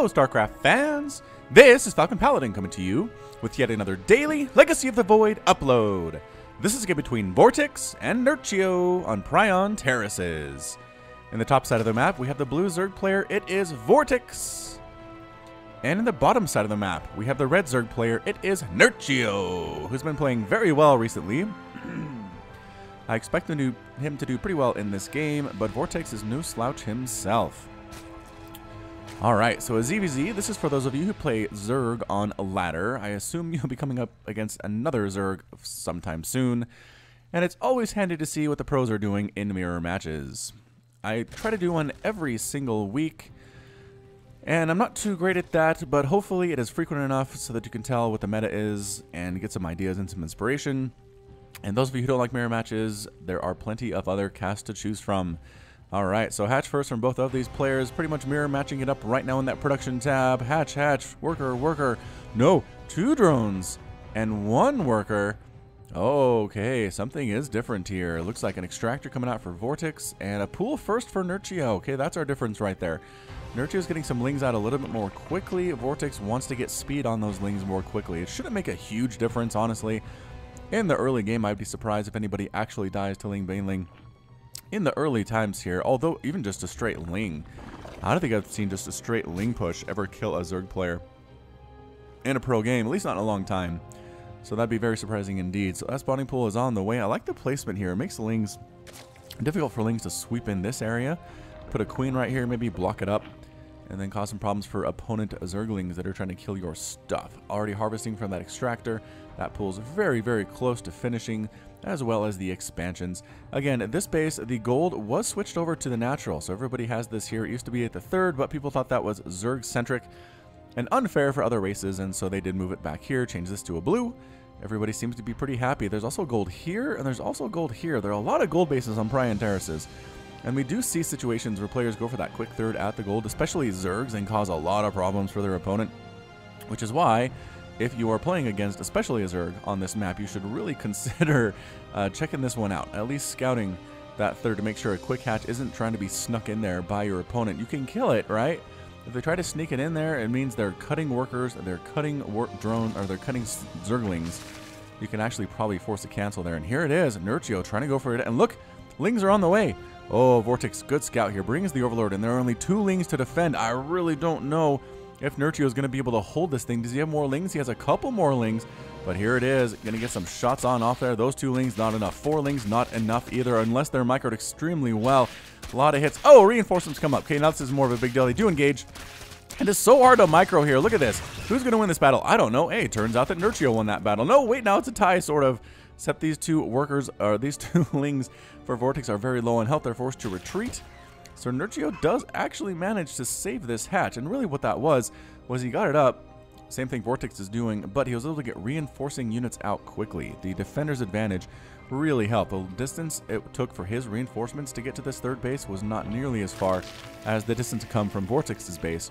Hello, StarCraft fans! This is Falcon Paladin coming to you with yet another daily Legacy of the Void upload. This is a game between Vortix and Nerchio on Prion Terraces. In the top side of the map, we have the blue Zerg player, it is Vortix. And in the bottom side of the map, we have the red Zerg player, it is Nerchio, who's been playing very well recently. I expect him to do pretty well in this game, but Vortix is no slouch himself. Alright, so a ZVZ, this is for those of you who play Zerg on a ladder. I assume you'll be coming up against another Zerg sometime soon, and it's always handy to see what the pros are doing in mirror matches. I try to do one every single week, and I'm not too great at that, but hopefully it is frequent enough so that you can tell what the meta is and get some ideas and some inspiration. And those of you who don't like mirror matches, there are plenty of other casts to choose from. Alright, so hatch first from both of these players, pretty much mirror matching it up right now in that production tab. Hatch, hatch, worker, worker. No, 2 drones and 1 worker. Okay, something is different here. Looks like an extractor coming out for Vortix and a pool first for Nerchio. Okay, that's our difference right there. Nerchio's getting some lings out a little bit more quickly. Vortix wants to get speed on those lings more quickly. It shouldn't make a huge difference, honestly. In the early game, I'd be surprised if anybody actually dies to ling baneling in the early times here, although even just a straight ling. I don't think I've seen just a straight ling push ever kill a Zerg player in a pro game, at least not in a long time. So that'd be very surprising indeed. So that spawning pool is on the way. I like the placement here. It makes the lings difficult for lings to sweep in this area. Put a queen right here, maybe block it up, and then cause some problems for opponent Zerglings that are trying to kill your stuff. Already harvesting from that extractor. That pool's very, very close to finishing, as well as the expansions. Again, at this base, the gold was switched over to the natural, so everybody has this here. It used to be at the 3rd, but people thought that was Zerg-centric and unfair for other races, and so they did move it back here, change this to a blue. Everybody seems to be pretty happy. There's also gold here, and there's also gold here. There are a lot of gold bases on Prion Terraces. And we do see situations where players go for that quick 3rd at the gold, especially Zergs, and cause a lot of problems for their opponent. Which is why, if you are playing against, especially a Zerg on this map, you should really consider checking this one out. At least scouting that 3rd to make sure a quick hatch isn't trying to be snuck in there by your opponent. You can kill it, right? If they try to sneak it in there, it means they're cutting workers, they're cutting drone, or they're cutting Zerglings. You can actually probably force a cancel there. And here it is, Nerchio trying to go for it. And look, lings are on the way. Oh, Vortix, good scout here. Brings the Overlord, and there are only 2 lings to defend. I really don't know if Nerchio is going to be able to hold this thing. Does he have more lings? He has a couple more lings, but here it is. Going to get some shots on off there. Those 2 lings, not enough. 4 lings, not enough either, unless they're microed extremely well. A lot of hits. Oh, reinforcements come up. Okay, now this is more of a big deal. They do engage. And it's so hard to micro here. Look at this. Who's going to win this battle? I don't know. Hey, turns out that Nerchio won that battle. No, wait, now it's a tie, sort of. Except these 2 workers, or these 2 lings for Vortix are very low on health. They're forced to retreat. So Nerchio does actually manage to save this hatch. And really what that was he got it up. Same thing Vortix is doing, but he was able to get reinforcing units out quickly. The defender's advantage really helped. The distance it took for his reinforcements to get to this 3rd base was not nearly as far as the distance to come from Vortix's base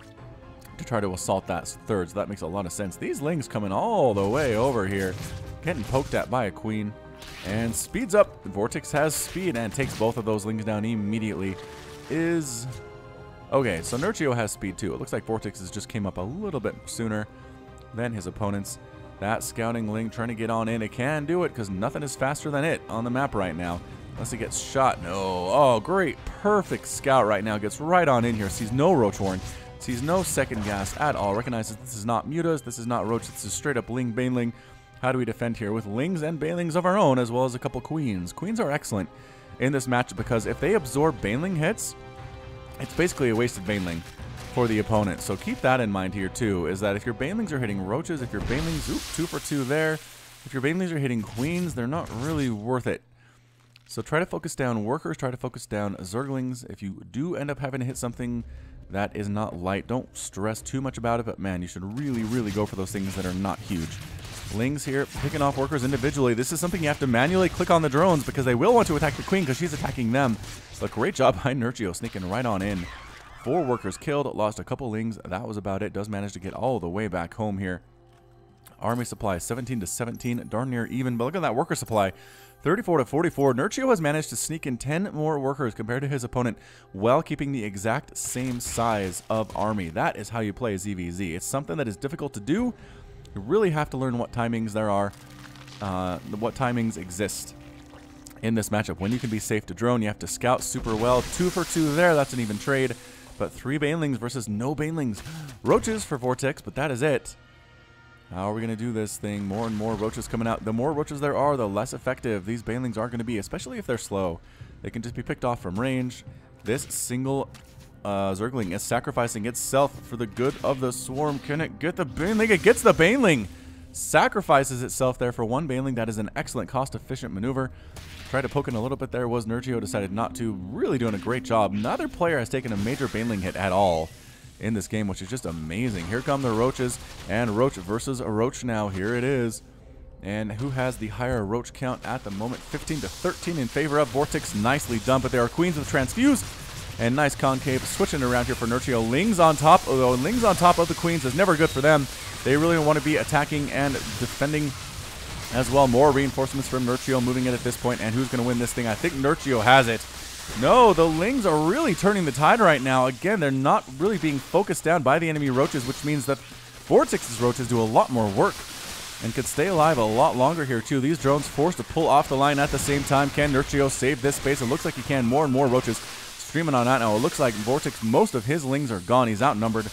to try to assault that 3rd, so that makes a lot of sense. These lings coming all the way over here, getting poked at by a queen, and speeds up. Vortix has speed and takes both of those lings down immediately. Okay, so Nerchio has speed too. It looks like Vortix just came up a little bit sooner than his opponents. That scouting ling trying to get on in. It can do it because nothing is faster than it on the map right now. Unless it gets shot. No. Oh, great. Perfect scout right now. Gets right on in here. Sees no Roach horn. Sees no second gas at all. Recognizes this is not Mutas. This is not Roach. This is straight up ling baneling. How do we defend here? With lings and banelings of our own, as well as a couple queens. Queens are excellent in this match because if they absorb baneling hits, it's basically a wasted baneling for the opponent. So keep that in mind here too, is that if your banelings are hitting roaches, if your banelings, 2 for 2 there, if your banelings are hitting queens, they're not really worth it. So try to focus down workers, try to focus down Zerglings. If you do end up having to hit something that is not light, don't stress too much about it, but man, you should really, really go for those things that are not huge. Lings here, picking off workers individually. This is something you have to manually click on the drones because they will want to attack the queen because she's attacking them. So great job by Nerchio, sneaking right on in. 4 workers killed, lost a couple lings. That was about it. Does manage to get all the way back home here. Army supply 17 to 17, darn near even. But look at that worker supply. 34 to 44. Nerchio has managed to sneak in 10 more workers compared to his opponent while keeping the exact same size of army. That is how you play ZVZ. It's something that is difficult to do. You really have to learn what timings there are, what timings exist in this matchup. When you can be safe to drone, you have to scout super well. 2 for 2 there, that's an even trade. But 3 banelings versus no banelings. Roaches for Vortix, but that is it. How are we going to do this thing? More and more roaches coming out. The more roaches there are, the less effective these banelings are going to be, especially if they're slow. They can just be picked off from range. This single Zergling is sacrificing itself for the good of the swarm. Can it get the baneling? It gets the baneling. Sacrifices itself there for 1 baneling. That is an excellent cost-efficient maneuver. Tried to poke in a little bit there. Was Nerchio, decided not to. Really doing a great job. Neither player has taken a major baneling hit at all in this game, which is just amazing. Here come the roaches, and Roach versus a Roach now. Here it is. And who has the higher Roach count at the moment? 15 to 13 in favor of Vortix. Nicely done, but there are Queens with Transfuse. And nice concave. Switching around here for Nerchio. Lings on top, although Lings on top of the Queens is never good for them. They really want to be attacking and defending as well. More reinforcements from Nerchio moving in at this point. And who's going to win this thing? I think Nerchio has it. No, the Lings are really turning the tide right now. Again, they're not really being focused down by the enemy Roaches, which means that Vortix's Roaches do a lot more work and could stay alive a lot longer here, too. These drones forced to pull off the line at the same time. Can Nerchio save this space? It looks like he can. More and more Roaches streaming on that now. It looks like Vortix, most of his Lings are gone. He's outnumbered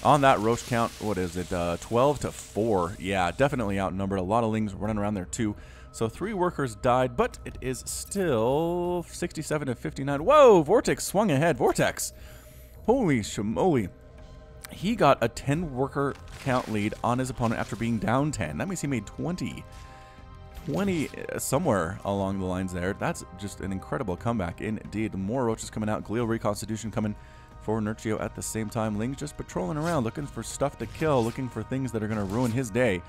on that Roach count. What is it? 12 to 4. Yeah, definitely outnumbered. A lot of Lings running around there, too. So 3 workers died, but it is still 67 to 59. Whoa, Vortix swung ahead. Vortex. Holy shamoly. He got a 10 worker count lead on his opponent after being down 10. That means he made 20. 20 somewhere along the lines there. That's just an incredible comeback indeed. More Roaches coming out. Glial Reconstitution coming for Nerchio at the same time. Ling's just patrolling around, looking for stuff to kill, looking for things that are going to ruin his day.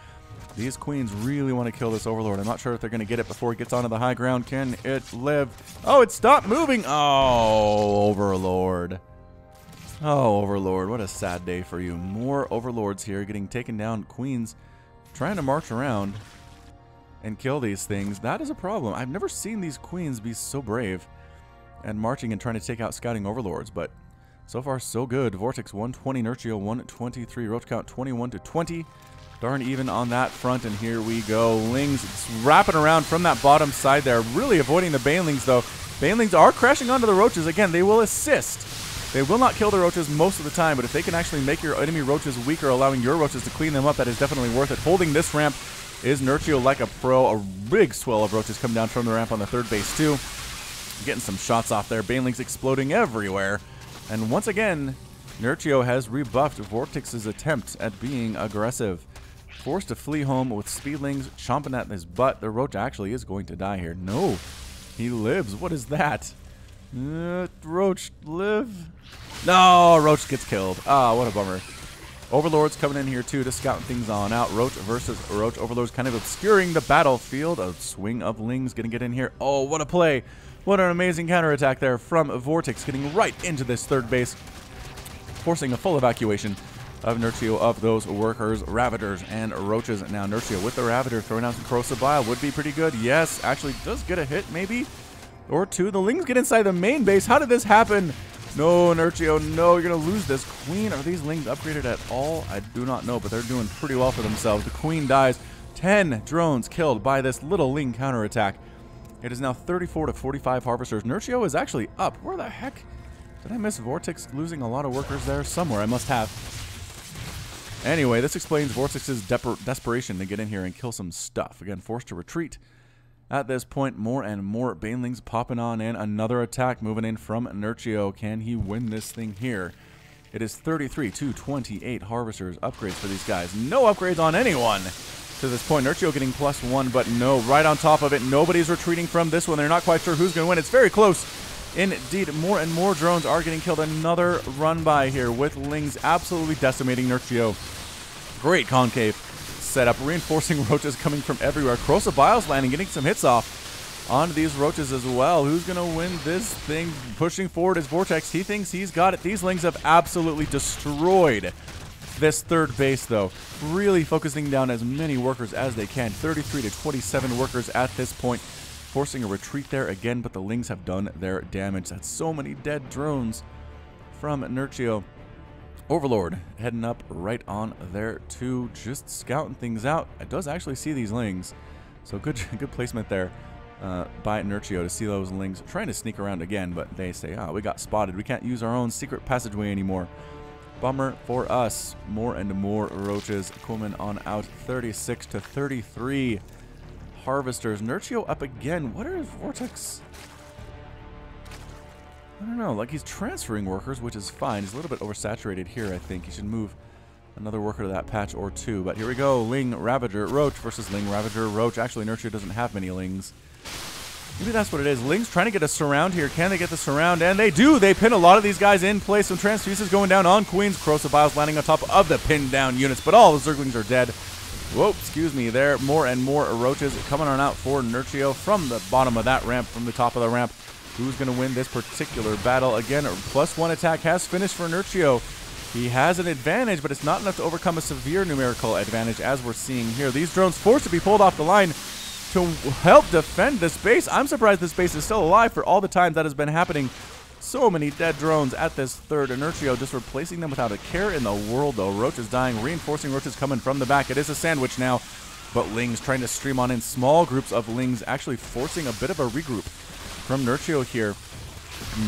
These Queens really want to kill this Overlord. I'm not sure if they're going to get it before it gets onto the high ground. Can it live? Oh, it stopped moving. Oh, Overlord. Oh, Overlord. What a sad day for you. More Overlords here getting taken down. Queens trying to march around and kill these things. That is a problem. I've never seen these Queens be so brave and marching and trying to take out scouting Overlords, but so far so good. Vortix 120, Nerchio 123, Roach count 21 to 20. Darn even on that front, and here we go. Lings wrapping around from that bottom side there, really avoiding the banelings though. Banelings are crashing onto the Roaches. Again, they will assist. They will not kill the Roaches most of the time, but if they can actually make your enemy Roaches weaker, allowing your Roaches to clean them up, that is definitely worth it. Holding this ramp is Nerchio like a pro. A big swell of Roaches come down from the ramp on the 3rd base too. Getting some shots off there. Banelings exploding everywhere. And once again, Nerchio has rebuffed Vortix's attempt at being aggressive. Forced to flee home with Speedlings chomping at his butt. The Roach actually is going to die here. No, he lives. What is that? Roach, live? No, Roach gets killed. Ah, what a bummer. Overlords coming in here too to scout things on out. Roach versus Roach. Overlords kind of obscuring the battlefield. A swing of Lings gonna get in here. Oh, what a play. What an amazing counterattack there from Vortix, getting right into this 3rd base, forcing a full evacuation of Nerchio of those workers, Ravagers, and Roaches. Now Nerchio with the Ravager throwing out some Corrosive Bile would be pretty good. Yes, actually does get a hit maybe, or 2. The Lings get inside the main base. How did this happen? No, Nerchio, no, you're going to lose this. Queen, are these Lings upgraded at all? I do not know, but they're doing pretty well for themselves. The Queen dies. 10 drones killed by this little Ling counterattack. It is now 34 to 45 Harvesters. Nerchio is actually up. Where the heck? Did I miss Vortix losing a lot of workers there? Somewhere, I must have. Anyway, this explains Vortix's desperation to get in here and kill some stuff. Again, forced to retreat. At this point, more and more banelings popping on in. Another attack moving in from Nerchio. Can he win this thing here? It is 33 to 28 Harvesters. Upgrades for these guys. No upgrades on anyone to this point. Nerchio getting +1, but no, right on top of it. Nobody's retreating from this one. They're not quite sure who's going to win. It's very close. Indeed, more and more drones are getting killed. Another run by here with Lings absolutely decimating Nerchio. Great concave setup, reinforcing Roaches coming from everywhere. Corrosive Bile's landing, getting some hits off on these Roaches as well. Who's going to win this thing? Pushing forward is Vortix. He thinks he's got it. These Lings have absolutely destroyed this 3rd base, though. Really focusing down as many workers as they can. 33 to 27 workers at this point. forcing a retreat there again, but the Lings have done their damage. That's so many dead drones from Nerchio. Overlord heading up right on there too, just scouting things out. It does actually see these Lings, so good placement there by Nerchio to see those Lings trying to sneak around again, but they say, oh, we got spotted. We can't use our own secret passageway anymore. Bummer for us. More and more Roaches coming on out. 36 to 33. Harvesters. Nerchio up again. What are Vortix? I don't know. Like, he's transferring workers, which is fine. He's a little bit oversaturated here, I think. He should move another worker to that patch or two. But here we go. Ling Ravager Roach versus Ling Ravager Roach. Actually, Nerchio doesn't have many Lings. Maybe that's what it is. Ling's trying to get a surround here. Can they get the surround? And they do. They pin a lot of these guys in place. Some transfuses going down on Queens. Corrosive Biles landing on top of the pinned down units. But all the Zerglings are dead. Whoa, excuse me there. More and more Roaches coming on out for Nerchio from the bottom of that ramp, from the top of the ramp. Who's going to win this particular battle? Again, +1 attack has finished for Nerchio. He has an advantage, but it's not enough to overcome a severe numerical advantage, as we're seeing here. These drones forced to be pulled off the line to help defend this base. I'm surprised this base is still alive for all the time that has been happening. So many dead drones at this third. Nerchio just replacing them without a care in the world, though. Roach is dying. Reinforcing Roaches coming from the back. It is a sandwich now, but Lings trying to stream on in. Small groups of Lings actually forcing a bit of a regroup from Nerchio here.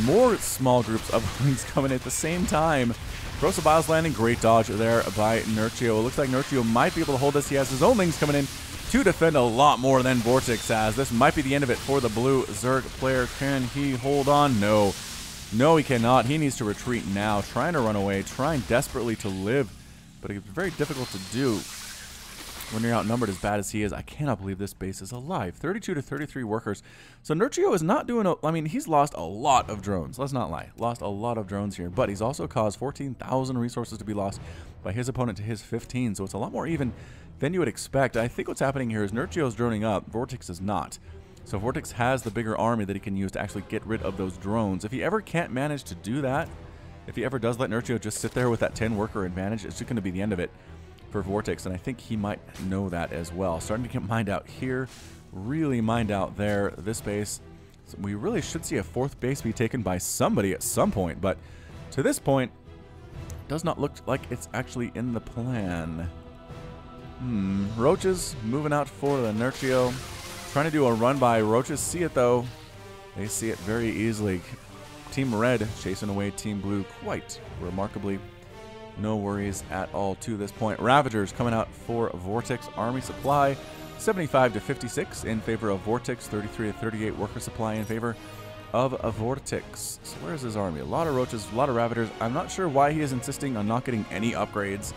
More small groups of Lings coming at the same time. Corrosive Biles landing. Great dodge there by Nerchio. It looks like Nerchio might be able to hold this. He has his own Lings coming in to defend a lot more than Vortix has. This might be the end of it for the blue Zerg player. Can he hold on? No. No, he cannot. He needs to retreat now. Trying to run away. Trying desperately to live. But it's very difficult to do when you're outnumbered as bad as he is. I cannot believe this base is alive. 32 to 33 workers. So Nerchio is not doing I mean, he's lost a lot of drones. Let's not lie. Lost a lot of drones here. But he's also caused 14,000 resources to be lost by his opponent to his 15. So it's a lot more even than you would expect. I think what's happening here is Nerchio's droning up. Vortix is not. So Vortix has the bigger army that he can use to actually get rid of those drones. If he ever can't manage to do that, if he ever does let Nerchio just sit there with that 10 worker advantage, it's just going to be the end of it for Vortix, and I think he might know that as well. Starting to get mined out here, really mined out there. This base, so we really should see a fourth base be taken by somebody at some point, but to this point, does not look like it's actually in the plan. Roaches moving out for the Nerchio. Trying to do a run by. Roaches see it though. They see it very easily. Team Red chasing away Team Blue quite remarkably. No worries at all to this point. Ravagers coming out for Vortix. Army supply 75 to 56 in favor of Vortix. 33 to 38 worker supply in favor of Vortix. So where's his army? A lot of Roaches, a lot of Ravagers. I'm not sure why he is insisting on not getting any upgrades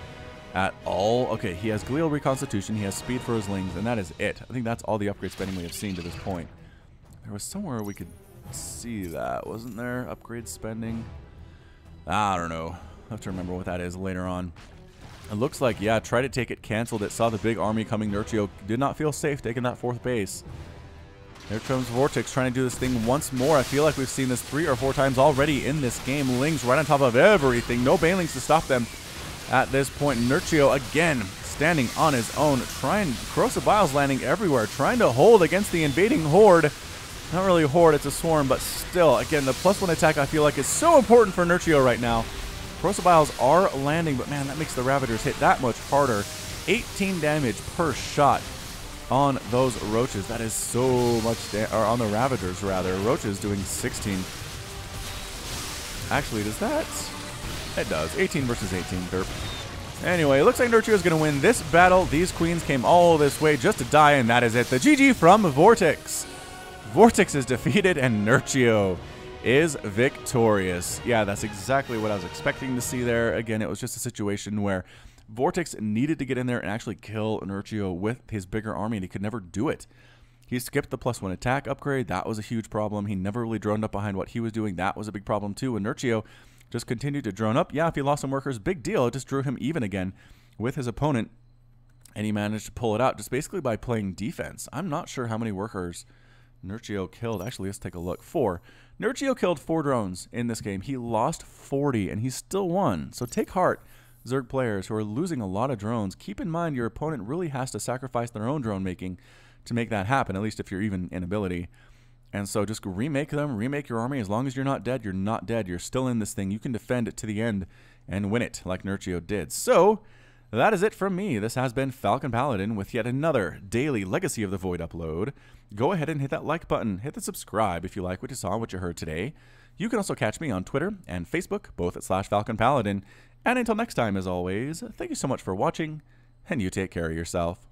at all. Okay, he has Glial Reconstitution, he has Speed for his Lings, and that is it. I think that's all the upgrade spending we have seen to this point. There was somewhere we could see that, wasn't there? Upgrade spending? I don't know. I'll have to remember what that is later on. It looks like, yeah, tried to take it, canceled it, saw the big army coming. Nerchio did not feel safe taking that fourth base. There comes Vortix trying to do this thing once more. I feel like we've seen this 3 or 4 times already in this game. Lings right on top of everything. No banelings to stop them. At this point, Nerchio again standing on his own, trying. Corrosive Biles landing everywhere, trying to hold against the invading horde. Not really a horde, it's a swarm, but still, again, the +1 attack I feel like is so important for Nerchio right now. Corrosive Biles are landing, but man, that makes the Ravagers hit that much harder. 18 damage per shot on those Roaches. That is so much or on the Ravagers rather. Roaches doing 16. Actually, does that? It does. 18 versus 18. Derp. Anyway, it looks like Nerchio is going to win this battle. These queens came all this way just to die, and that is it. The GG from Vortix. Vortix is defeated, and Nerchio is victorious. Yeah, that's exactly what I was expecting to see there. Again, it was just a situation where Vortix needed to get in there and actually kill Nerchio with his bigger army, and he could never do it. He skipped the +1 attack upgrade. That was a huge problem. He never really droned up behind what he was doing. That was a big problem too. And Nerchio just continued to drone up. Yeah, if he lost some workers, big deal. It just drew him even again with his opponent, and he managed to pull it out just basically by playing defense. I'm not sure how many workers Nerchio killed. Actually, let's take a look. 4. Nerchio killed 4 drones in this game. He lost 40, and he still won. So take heart, Zerg players who are losing a lot of drones. Keep in mind your opponent really has to sacrifice their own drone making to make that happen, at least if you're even in ability. And so just remake them, remake your army. As long as you're not dead, you're not dead. You're still in this thing. You can defend it to the end and win it like Nerchio did. So that is it from me. This has been Falcon Paladin with yet another daily Legacy of the Void upload. Go ahead and hit that like button. Hit the subscribe if you like what you saw and what you heard today. You can also catch me on Twitter and Facebook, both at /Falcon Paladin. And until next time, as always, thank you so much for watching, and you take care of yourself.